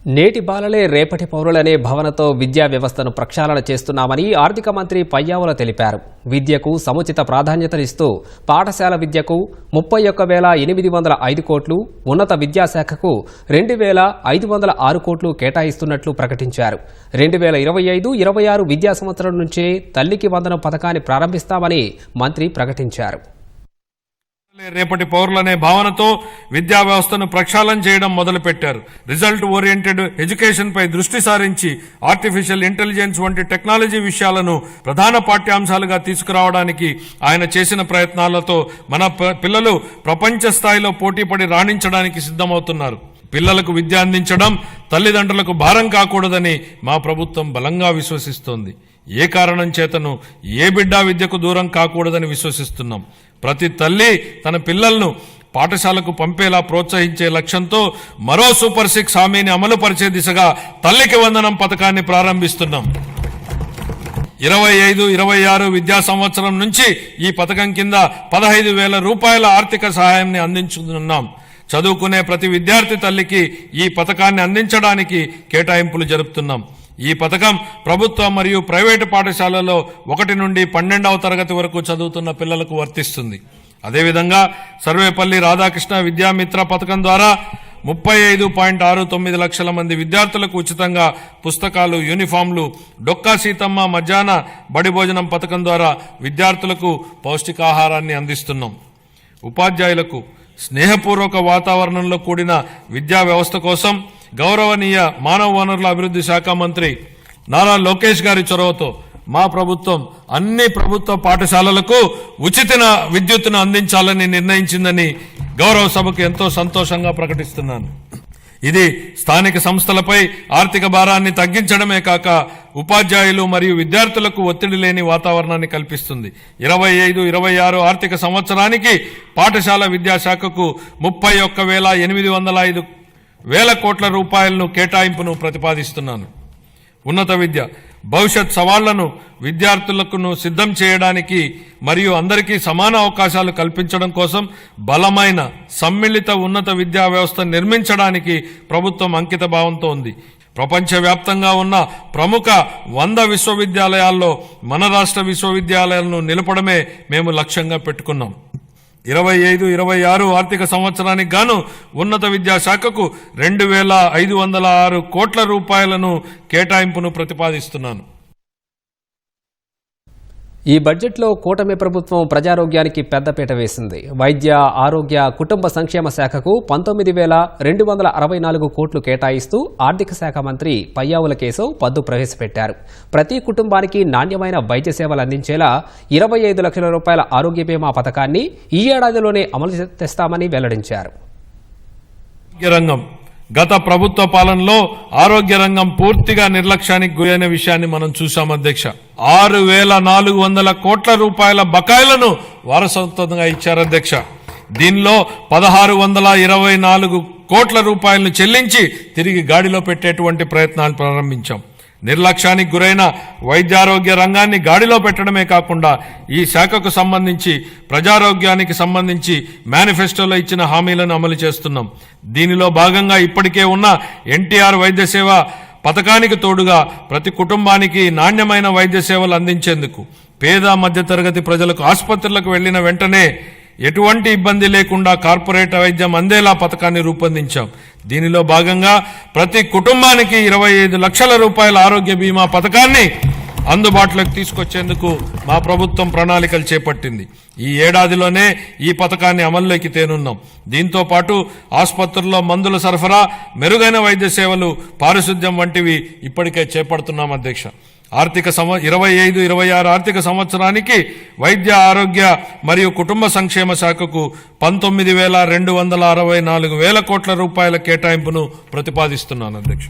నేటి బాలలే రేపటి పౌరులనే భావనతో విద్యా వ్యవస్థను ప్రక్షాళన చేస్తున్నామని ఆర్థిక మంత్రి పయ్యావుల తెలిపారు. విద్యకు సముచిత ప్రాధాన్యతనిస్తూ పాఠశాల విద్యకు 31,805 కోట్లు, ఉన్నత విద్యాశాఖకు 2,506 కోట్లు కేటాయిస్తున్నట్లు ప్రకటించారు. 2025-26 విద్యా సంవత్సరం నుంచే తల్లికి వందనం పథకాన్ని ప్రారంభిస్తామని మంత్రి ప్రకటించారు. రేపటి పౌరులనే భావనతో విద్యా వ్యవస్థను ప్రక్షాళన చేయడం మొదలుపెట్టారు. రిజల్ట్ ఓరియంటెడ్ ఎడ్యుకేషన్ పై దృష్టి సారించి ఆర్టిఫిషియల్ ఇంటెలిజెన్స్ వంటి టెక్నాలజీ విషయాలను ప్రధాన పాఠ్యాంశాలుగా తీసుకురావడానికి ఆయన చేసిన ప్రయత్నాలతో మన పిల్లలు ప్రపంచ స్థాయిలో పోటీపడి రాణించడానికి సిద్ధమవుతున్నారు. పిల్లలకు విద్య అందించడం తల్లిదండ్రులకు భారం కాకూడదని మా ప్రభుత్వం బలంగా విశ్వసిస్తోంది. ఏ కారణం చేతను ఏ బిడ్డ విద్యకు దూరం కాకూడదని విశ్వసిస్తున్నాం. ప్రతి తల్లి తన పిల్లలను పాఠశాలకు పంపేలా ప్రోత్సహించే లక్ష్యంతో మరో సూపర్ 6 హామీని అమలు పరిచే దిశగా తల్లికి వందనం పథకాన్ని ప్రారంభిస్తున్నాం. 25-26 విద్యా సంవత్సరం నుంచి ఈ పథకం కింద 15,000 రూపాయల ఆర్థిక సహాయాన్ని అందించుతున్నాం. చదువుకునే ప్రతి విద్యార్థి తల్లికి ఈ పథకాన్ని అందించడానికి కేటాయింపులు జరుపుతున్నాం. ఈ పథకం ప్రభుత్వ మరియు ప్రైవేటు పాఠశాలలో 1 నుండి 12వ తరగతి వరకు చదువుతున్న పిల్లలకు వర్తిస్తుంది. అదేవిధంగా సర్వేపల్లి రాధాకృష్ణ విద్యామిత్ర పథకం ద్వారా 35.69 లక్షల మంది విద్యార్థులకు ఉచితంగా పుస్తకాలు, యూనిఫామ్లు, డొక్కా సీతమ్మ మధ్యాహ్న బడి భోజనం పథకం ద్వారా విద్యార్థులకు పౌష్టికాహారాన్ని అందిస్తున్నాం. ఉపాధ్యాయులకు స్నేహపూర్వక వాతావరణంలో కూడిన విద్యా వ్యవస్థ కోసం గౌరవనీయ మానవ వనరుల అభివృద్ధి శాఖ మంత్రి నారా లోకేష్ గారి చొరవతో మా ప్రభుత్వం అన్ని ప్రభుత్వ పాఠశాలలకు ఉచిత విద్యుత్తును అందించాలని నిర్ణయించిందని గౌరవ సభకు ఎంతో సంతోషంగా ప్రకటిస్తున్నాను. ఇది స్థానిక సంస్థలపై ఆర్థిక భారాన్ని తగ్గించడమే కాక ఉపాధ్యాయులు మరియు విద్యార్థులకు ఒత్తిడి లేని వాతావరణాన్ని కల్పిస్తుంది. 25-26 ఆర్థిక సంవత్సరానికి పాఠశాల విద్యాశాఖకు 31,805 వేల కోట్ల రూపాయలను కేటాయింపును ప్రతిపాదిస్తున్నాను. ఉన్నత విద్య భవిష్యత్ సవాళ్లను విద్యార్థులకు సిద్ధం చేయడానికి మరియు అందరికీ సమాన అవకాశాలు కల్పించడం కోసం బలమైన సమ్మిళిత ఉన్నత విద్యా వ్యవస్థ నిర్మించడానికి ప్రభుత్వం అంకిత భావంతో ఉంది. ప్రపంచవ్యాప్తంగా ఉన్న ప్రముఖ 100 విశ్వవిద్యాలయాల్లో మన రాష్ట్ర విశ్వవిద్యాలయాలను నిలపడమే మేము లక్ష్యంగా పెట్టుకున్నాం. 25-26 ఆర్థిక సంవత్సరానికి గాను ఉన్నత విద్యాశాఖకు 2,506 కోట్ల రూపాయలను కేటాయింపును ప్రతిపాదిస్తున్నాను. ఈ బడ్జెట్లో కూటమి ప్రభుత్వం ప్రజారోగ్యానికి పెద్దపీట వేసింది. వైద్య, ఆరోగ్య, కుటుంబ సంక్షేమ శాఖకు 19,264 కోట్లు కేటాయిస్తూ ఆర్థిక శాఖ మంత్రి పయ్యావుల కేశవ్ పద్దు ప్రవేశపెట్టారు. ప్రతి కుటుంబానికి నాణ్యమైన వైద్య సేవలు అందించేలా 25 లక్షల రూపాయల ఆరోగ్య బీమా పథకాన్ని ఈ ఏడాదిలోనే అమలు తెస్తామని వెల్లడించారు. గత ప్రభుత్వ పాలనలో ఆరోగ్య రంగం పూర్తిగా నిర్లక్ష్యానికి గురైన విషయాన్ని మనం చూశాం అధ్యక్ష. 6,400 కోట్ల రూపాయల బకాయిలను వారసత్వంగా ఇచ్చారు అధ్యక్ష. దీనిలో 1,624 కోట్ల రూపాయలను చెల్లించి తిరిగి గాడిలో పెట్టేటువంటి ప్రయత్నాలు ప్రారంభించాం. నిర్లక్ష్యానికి గురైన వైద్యారోగ్య రంగాన్ని గాడిలో పెట్టడమే కాకుండా ఈ శాఖకు సంబంధించి ప్రజారోగ్యానికి సంబంధించి మేనిఫెస్టోలో ఇచ్చిన హామీలను అమలు చేస్తున్నాం. దీనిలో భాగంగా ఇప్పటికే ఉన్న ఎన్టీఆర్ వైద్య సేవ పథకానికి తోడుగా ప్రతి కుటుంబానికి నాణ్యమైన వైద్య సేవలు అందించేందుకు పేద మధ్యతరగతి ప్రజలకు ఆసుపత్రులకు వెళ్లిన వెంటనే ఎటువంటి ఇబ్బంది లేకుండా కార్పొరేట్ వైద్యం అందేలా పథకాన్ని రూపొందించాం. దీనిలో భాగంగా ప్రతి కుటుంబానికి 25 లక్షల రూపాయల ఆరోగ్య బీమా పథకాన్ని అందుబాటులోకి తీసుకొచ్చేందుకు మా ప్రభుత్వం ప్రణాళికలు చేపట్టింది. ఈ ఏడాదిలోనే ఈ పథకాన్ని అమల్లోకి తేనున్నాం. దీంతో పాటు ఆసుపత్రుల్లో మందుల సరఫరా, మెరుగైన వైద్య సేవలు, పారిశుద్ధ్యం వంటివి ఇప్పటికే చేపడుతున్నాం అధ్యక్ష. 25-26 ఆర్థిక సంవత్సరానికి వైద్య, ఆరోగ్య మరియు కుటుంబ సంక్షేమ శాఖకు 19,264 వేల కోట్ల రూపాయల కేటాయింపును ప్రతిపాదిస్తున్నాను అధ్యక్ష.